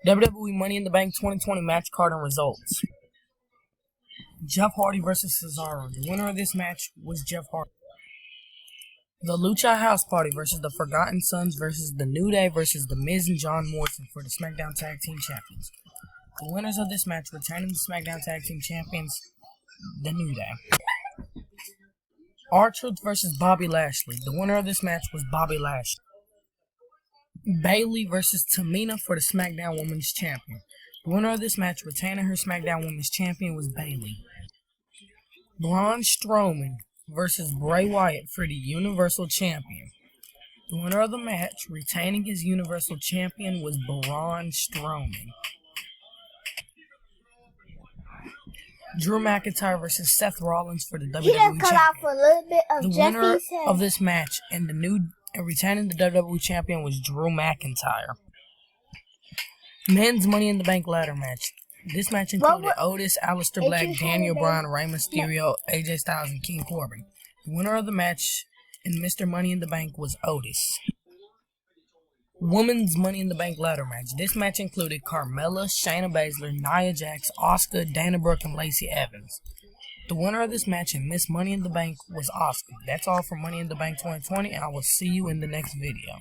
WWE Money in the Bank 2020 match card and results. Jeff Hardy versus Cesaro. The winner of this match was Jeff Hardy. The Lucha House Party versus the Forgotten Sons versus the New Day versus The Miz and John Morrison for the SmackDown Tag Team Champions. The winners of this match retaining the SmackDown Tag Team Champions, the New Day. R-Truth versus Bobby Lashley. The winner of this match was Bobby Lashley. Bayley versus Tamina for the SmackDown Women's Champion. The winner of this match retaining her SmackDown Women's Champion was Bayley. Braun Strowman versus Bray Wyatt for the Universal Champion. The winner of the match retaining his Universal Champion was Braun Strowman. Drew McIntyre versus Seth Rollins for the WWE Champion. Cut off a little bit of the winner Jeffy's head. of this match and retaining the WWE Champion was Drew McIntyre. Men's Money in the Bank ladder match. This match included Otis, Aleister Black, Daniel Bryan, Rey Mysterio, AJ Styles, and King Corbin. The winner of the match in Mr. Money in the Bank was Otis. Women's Money in the Bank ladder match. This match included Carmella, Shayna Baszler, Nia Jax, Asuka, Dana Brooke, and Lacey Evans. The winner of this match in Miss Money in the Bank was Asuka. That's all for Money in the Bank 2020, and I will see you in the next video.